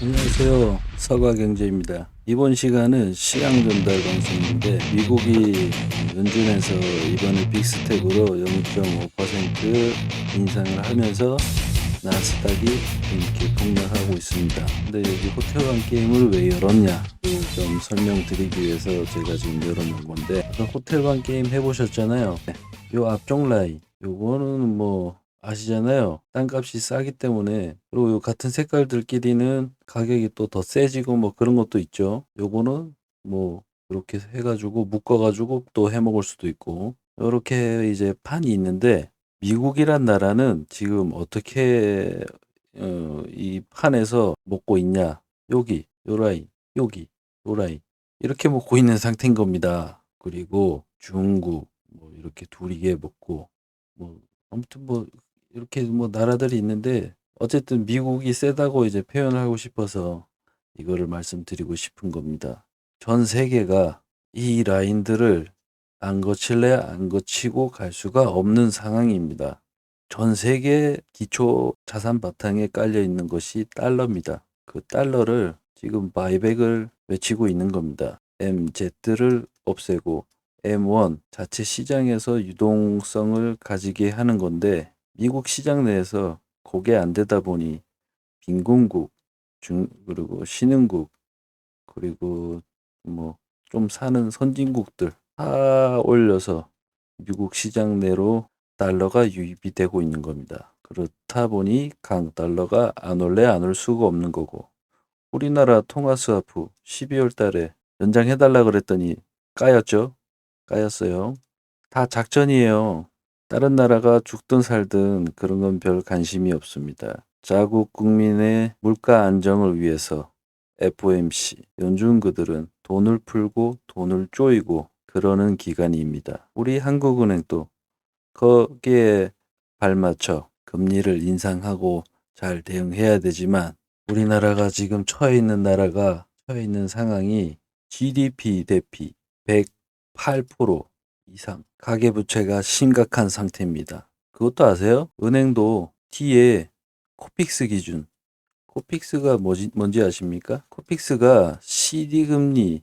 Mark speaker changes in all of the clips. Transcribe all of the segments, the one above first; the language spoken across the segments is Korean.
Speaker 1: 안녕하세요. 서가경제입니다. 이번 시간은 시향 전달 방송인데 미국이 연준에서 이번에 빅스텝으로 0.5% 인상을 하면서 나스닥이 이렇게 폭락하고 있습니다. 근데 여기 호텔방 게임을 왜 열었냐? 좀 설명드리기 위해서 제가 지금 열어놓은 건데 호텔방 게임 해보셨잖아요. 요 앞쪽 라인 요거는 뭐 아시잖아요. 땅값이 싸기 때문에. 그리고 요 같은 색깔들끼리는 가격이 또 더 세지고 뭐 그런 것도 있죠. 요거는 뭐 이렇게 해가지고 묶어가지고 또 해먹을 수도 있고 요렇게 이제 판이 있는데 미국이란 나라는 지금 어떻게 이 판에서 먹고 있냐? 여기 요 라인, 여기 요 라인 이렇게 먹고 있는 상태인 겁니다. 그리고 중국 뭐 이렇게 둘이게 먹고 뭐 아무튼 뭐 이렇게 뭐 나라들이 있는데 어쨌든 미국이 세다고 이제 표현을 하고 싶어서 이거를 말씀드리고 싶은 겁니다. 전 세계가 이 라인들을 안 거칠래 안 거치고 갈 수가 없는 상황입니다. 전 세계 기초 자산 바탕에 깔려 있는 것이 달러입니다. 그 달러를 지금 바이백을 외치고 있는 겁니다. MZ를 없애고 M1 자체 시장에서 유동성을 가지게 하는 건데 미국 시장 내에서 그게 안 되다 보니 빈곤국, 그리고 신흥국, 그리고 뭐 좀 사는 선진국들 다 올려서 미국 시장 내로 달러가 유입이 되고 있는 겁니다. 그렇다 보니 강달러가 안 올래 안 올 수가 없는 거고 우리나라 통화스와프 12월 달에 연장해달라 그랬더니 까였죠? 까였어요. 다 작전이에요. 다른 나라가 죽든 살든 그런 건 별 관심이 없습니다. 자국 국민의 물가 안정을 위해서 FOMC, 연준 그들은 돈을 풀고 돈을 쪼이고 그러는 기간입니다. 우리 한국은행도 거기에 발맞춰 금리를 인상하고 잘 대응해야 되지만 우리나라가 지금 처해 있는 상황이 GDP 대비 108% 이상 가계부채가 심각한 상태입니다. 그것도 아세요? 은행도 뒤에 코픽스 기준, 코픽스가 뭔지 아십니까? 코픽스가 CD 금리,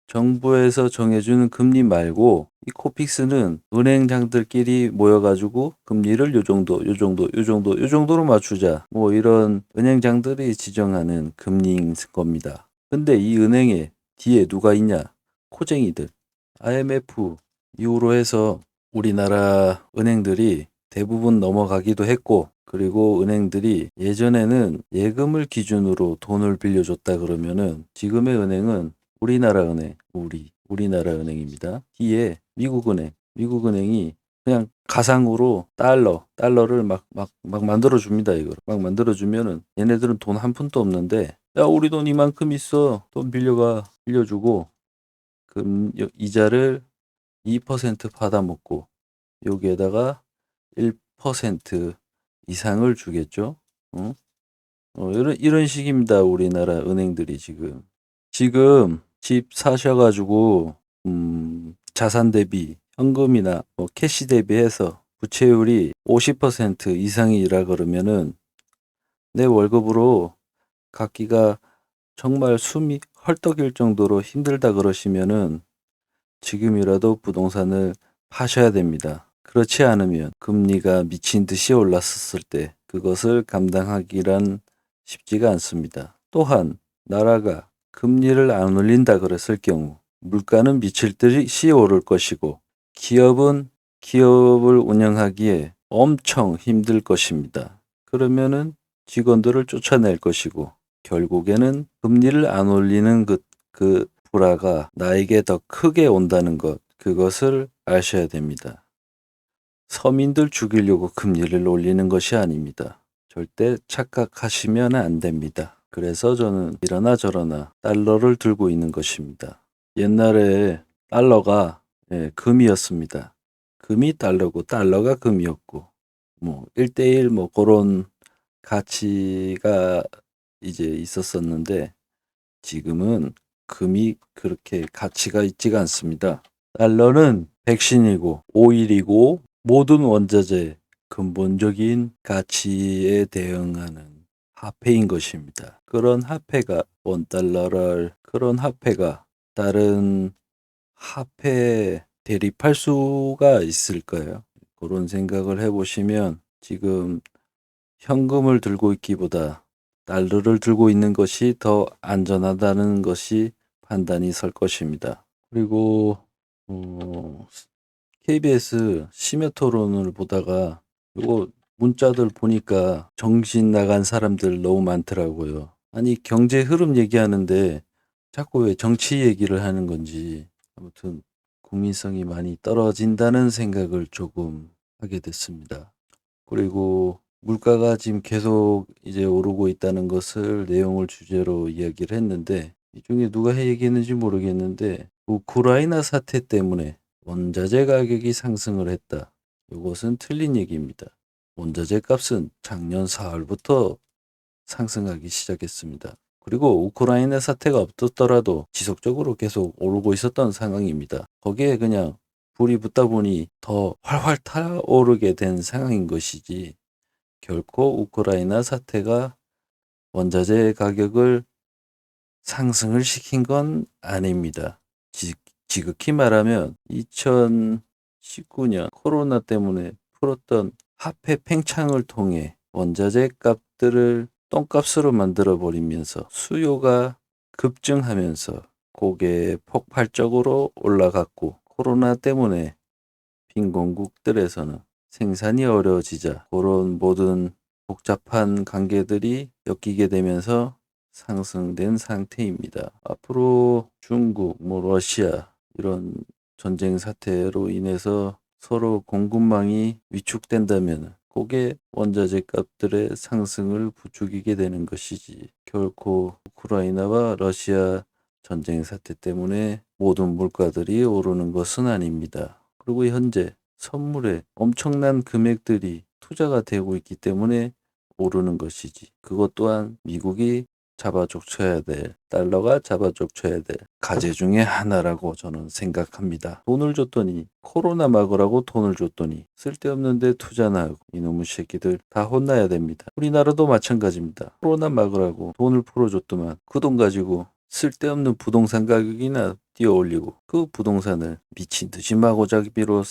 Speaker 1: 정부에서 정해주는 금리 말고 이 코픽스는 은행장들끼리 모여가지고 금리를 요 정도, 요 정도, 요 정도, 요 정도로 맞추자. 뭐 이런 은행장들이 지정하는 금리인 겁니다. 근데 이 은행에 뒤에 누가 있냐? 코쟁이들. IMF 이후로 해서 우리나라 은행들이 대부분 넘어가기도 했고 그리고 은행들이 예전에는 예금을 기준으로 돈을 빌려줬다 그러면은 지금의 은행은 우리나라 은행, 우리나라 은행입니다. 뒤에 미국 은행이 그냥 가상으로 달러를 막 만들어줍니다. 이걸 막 만들어주면은 얘네들은 돈 한 푼도 없는데 야, 우리 돈 이만큼 있어. 돈 빌려주고 이자를 2% 받아먹고 여기에다가 1% 이상을 주겠죠. 어? 이런 식입니다. 우리나라 은행들이 지금 집 사셔가지고 자산 대비 현금이나 뭐 캐시 대비해서 부채율이 50% 이상이라 그러면은 내 월급으로 갚기가 정말 숨이 헐떡일 정도로 힘들다 그러시면은 지금이라도 부동산을 파셔야 됩니다. 그렇지 않으면 금리가 미친 듯이 올랐었을 때 그것을 감당하기란 쉽지가 않습니다. 또한 나라가 금리를 안 올린다 그랬을 경우 물가는 미칠 듯이 오를 것이고 기업은 기업을 운영하기에 엄청 힘들 것입니다. 그러면은 직원들을 쫓아낼 것이고 결국에는 금리를 안 올리는 그 불화가 나에게 더 크게 온다는 것, 그것을 아셔야 됩니다. 서민들 죽이려고 금리를 올리는 것이 아닙니다. 절대 착각하시면 안 됩니다. 그래서 저는 이러나 저러나 달러를 들고 있는 것입니다. 옛날에 달러가 금이었습니다. 금이 달러고 달러가 금이었고 뭐 1대1 뭐 그런 가치가 이제 있었었는데 지금은 금이 그렇게 가치가 있지가 않습니다. 달러는 백신이고 오일이고 모든 원자재 근본적인 가치에 대응하는 화폐인 것입니다. 그런 화폐가 원달러를 그런 화폐가 다른 화폐 대립할 수가 있을까요? 그런 생각을 해보시면 지금 현금을 들고 있기보다 달러를 들고 있는 것이 더 안전하다는 것이 판단이 설 것입니다. 그리고 KBS 심야 토론을 보다가 이거 문자들 보니까 정신 나간 사람들 너무 많더라고요. 아니 경제 흐름 얘기하는데 자꾸 왜 정치 얘기를 하는 건지 아무튼 국민성이 많이 떨어진다는 생각을 조금 하게 됐습니다. 그리고 물가가 지금 계속 이제 오르고 있다는 것을 내용을 주제로 이야기를 했는데 이 중에 누가 얘기했는지 모르겠는데 우크라이나 사태 때문에 원자재 가격이 상승을 했다. 이것은 틀린 얘기입니다. 원자재 값은 작년 4월부터 상승하기 시작했습니다. 그리고 우크라이나 사태가 없었더라도 지속적으로 계속 오르고 있었던 상황입니다. 거기에 그냥 불이 붙다 보니 더 활활 타오르게 된 상황인 것이지 결코 우크라이나 사태가 원자재 가격을 상승을 시킨 건 아닙니다. 지극히 말하면 2019년 코로나 때문에 풀었던 화폐 팽창을 통해 원자재 값들을 똥값으로 만들어 버리면서 수요가 급증하면서 고게 폭발적으로 올라갔고 코로나 때문에 빈곤국들에서는 생산이 어려워지자 그런 모든 복잡한 관계들이 엮이게 되면서 상승된 상태입니다. 앞으로 중국, 러시아 이런 전쟁 사태로 인해서 서로 공급망이 위축된다면 그게 원자재 값들의 상승을 부추기게 되는 것이지 결코 우크라이나와 러시아 전쟁 사태 때문에 모든 물가들이 오르는 것은 아닙니다. 그리고 현재 선물에 엄청난 금액들이 투자가 되고 있기 때문에 오르는 것이지 그것 또한 미국이 잡아족쳐야 될, 달러가 잡아족쳐야 될 과제 중에 하나라고 저는 생각합니다. 돈을 줬더니 코로나 막으라고 돈을 줬더니 쓸데없는 데 투자나 하고 이놈의 새끼들 다 혼나야 됩니다. 우리나라도 마찬가지입니다. 코로나 막으라고 돈을 풀어줬더만 그 돈 가지고 쓸데없는 부동산 가격이나 뛰어 올리고 그 부동산을 미친 듯이 마구잡이로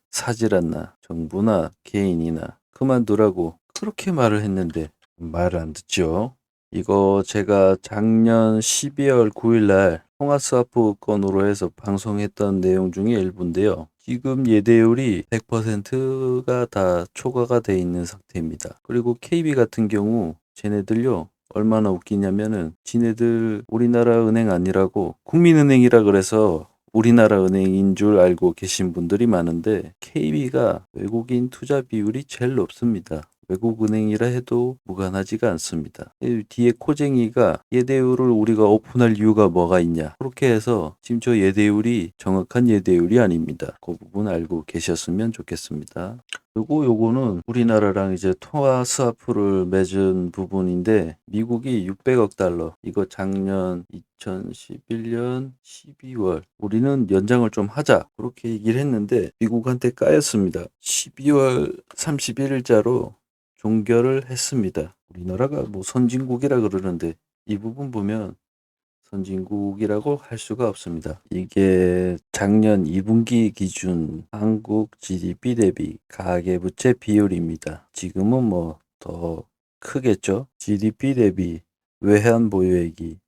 Speaker 1: 사질 않나 정부나 개인이나 그만두라고 그렇게 말을 했는데 말 안 듣죠. 이거 제가 작년 12월 9일 날 통화스와프 건으로 해서 방송했던 내용 중에 일부인데요. 지금 예대율이 100%가 다 초과가 돼 있는 상태입니다. 그리고 KB 같은 경우 쟤네들요. 얼마나 웃기냐면은 지네들 우리나라 은행 아니라고 국민은행이라 그래서 우리나라 은행인 줄 알고 계신 분들이 많은데 KB가 외국인 투자 비율이 제일 높습니다. 외국 은행이라 해도 무관하지가 않습니다. 이 뒤에 코쟁이가 예대율을 우리가 오픈할 이유가 뭐가 있냐. 그렇게 해서 지금 저 예대율이 정확한 예대율이 아닙니다. 그 부분 알고 계셨으면 좋겠습니다. 그리고 요거는 우리나라랑 이제 통화 스와프를 맺은 부분인데 미국이 600억 달러 이거 작년 2011년 12월 우리는 연장을 좀 하자 그렇게 얘기를 했는데 미국한테 까였습니다. 12월 31일자로 종결을 했습니다. 우리나라가 뭐 선진국이라 그러는데 이 부분 보면 선진국이라고 할 수가 없습니다. 이게 작년 2분기 기준 한국 GDP 대비 가계부채 비율입니다. 지금은 뭐 더 크겠죠. GDP 대비 외환 보유액이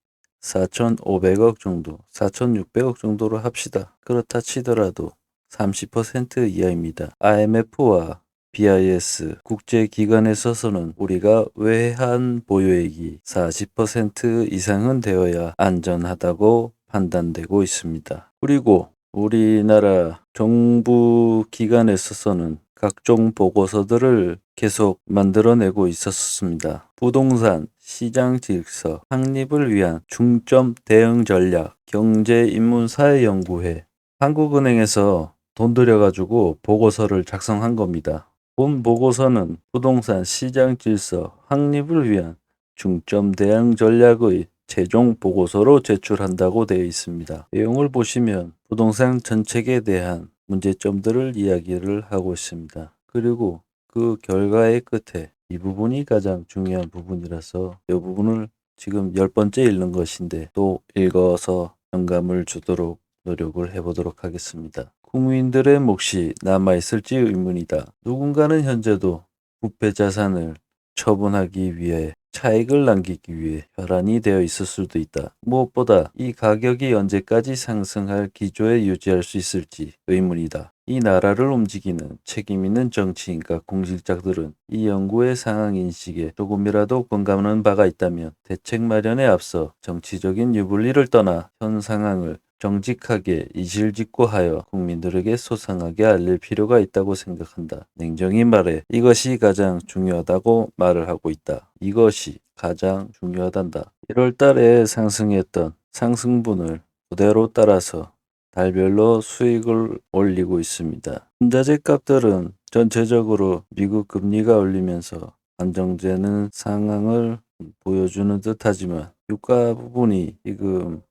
Speaker 1: 4,500억 정도, 4,600억 정도로 합시다. 그렇다 치더라도 30% 이하입니다. IMF와 BIS 국제기관에 있어서는 우리가 외환 보유액이 40% 이상은 되어야 안전하다고 판단되고 있습니다. 그리고 우리나라 정부 기관에 있어서는 각종 보고서들을 계속 만들어내고 있었습니다. 부동산 시장 질서 확립을 위한 중점 대응 전략 경제인문사회연구회 한국은행에서 돈 들여가지고 보고서를 작성한 겁니다. 본 보고서는 부동산 시장 질서 확립을 위한 중점 대응 전략의 최종 보고서로 제출한다고 되어 있습니다. 내용을 보시면 부동산 정책에 대한 문제점들을 이야기를 하고 있습니다. 그리고 그 결과의 끝에 이 부분이 가장 중요한 부분이라서 이 부분을 지금 10번째 읽는 것인데 또 읽어서 영감을 주도록 노력을 해보도록 하겠습니다. 국민들의 몫이 남아있을지 의문이다. 누군가는 현재도 부패 자산을 처분하기 위해 차익을 남기기 위해 혈안이 되어 있을 수도 있다. 무엇보다 이 가격이 언제까지 상승할 기조에 유지할 수 있을지 의문이다. 이 나라를 움직이는 책임 있는 정치인과 공직자들은 이 연구의 상황 인식에 조금이라도 공감하는 바가 있다면 대책 마련에 앞서 정치적인 유불리를 떠나 현 상황을 정직하게 이실직고하여 국민들에게 소상하게 알릴 필요가 있다고 생각한다. 냉정히 말해 이것이 가장 중요하다고 말을 하고 있다. 이것이 가장 중요하단다. 1월 달에 상승했던 상승분을 그대로 따라서 달별로 수익을 올리고 있습니다. 분자재 값들은 전체적으로 미국 금리가 올리면서 안정되는 상황을 보여주는 듯하지만 유가 부분이 지금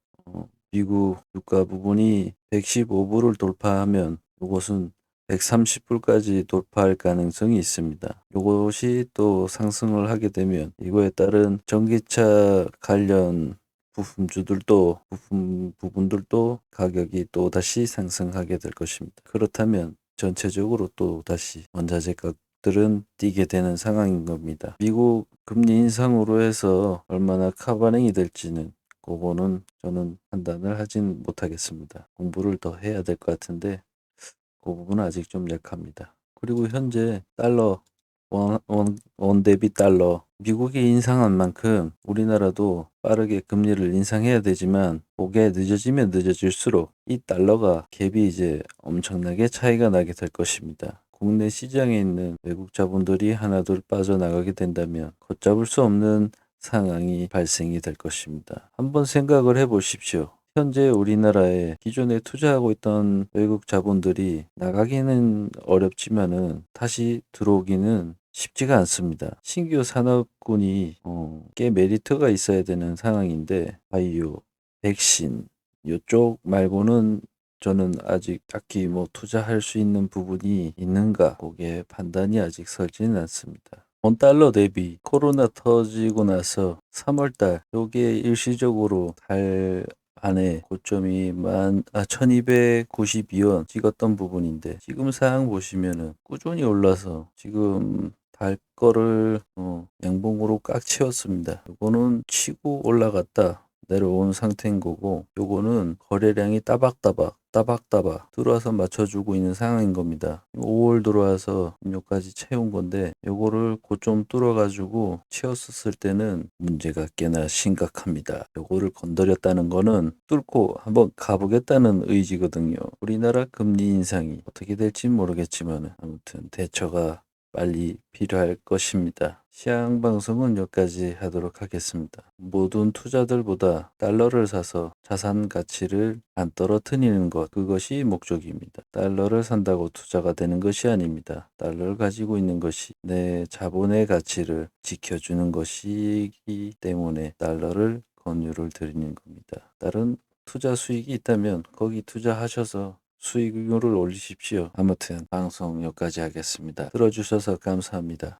Speaker 1: 미국 유가 부분이 115불을 돌파하면 이것은 130불까지 돌파할 가능성이 있습니다. 이것이 또 상승을 하게 되면 이거에 따른 전기차 관련 부분들도 가격이 또 다시 상승하게 될 것입니다. 그렇다면 전체적으로 또 다시 원자재 값들은 뛰게 되는 상황인 겁니다. 미국 금리 인상으로 해서 얼마나 카바닝이 될지는 그거는 저는 판단을 하진 못하겠습니다. 공부를 더 해야 될 것 같은데 그 부분은 아직 좀 약합니다. 그리고 현재 달러 원 대비 달러 미국이 인상한 만큼 우리나라도 빠르게 금리를 인상해야 되지만 그게 늦어지면 늦어질수록 이 달러가 갭이 이제 엄청나게 차이가 나게 될 것입니다. 국내 시장에 있는 외국 자본들이 하나둘 빠져나가게 된다면 걷잡을 수 없는 상황이 발생이 될 것입니다. 한번 생각을 해 보십시오. 현재 우리나라에 기존에 투자하고 있던 외국 자본들이 나가기는 어렵지만은 다시 들어오기는 쉽지가 않습니다. 신규 산업군이 꽤 메리트가 있어야 되는 상황인데 바이오, 백신 이쪽 말고는 저는 아직 딱히 뭐 투자할 수 있는 부분이 있는가 그게 판단이 아직 서지는 않습니다. 원달러 대비 코로나 터지고 나서 3월달 요게 일시적으로 달 안에 고점이 1292원 찍었던 부분인데 지금 상황 보시면은 꾸준히 올라서 지금 달 거를 양봉으로 꽉 채웠습니다. 이거는 치고 올라갔다 내려온 상태인 거고 요거는 거래량이 따박따박 들어와서 맞춰주고 있는 상황인 겁니다. 5월 들어와서 여기까지 채운 건데 요거를 고점 뚫어가지고 채웠었을 때는 문제가 꽤나 심각합니다. 요거를 건드렸다는 거는 뚫고 한번 가보겠다는 의지거든요. 우리나라 금리 인상이 어떻게 될지 모르겠지만 아무튼 대처가 빨리 필요할 것입니다. 시황 방송은 여기까지 하도록 하겠습니다. 모든 투자들보다 달러를 사서 자산 가치를 안 떨어뜨리는 것, 그것이 목적입니다. 달러를 산다고 투자가 되는 것이 아닙니다. 달러를 가지고 있는 것이 내 자본의 가치를 지켜주는 것이기 때문에 달러를 권유를 드리는 겁니다. 다른 투자 수익이 있다면 거기 투자하셔서 수익률을 올리십시오. 아무튼 방송 여기까지 하겠습니다. 들어주셔서 감사합니다.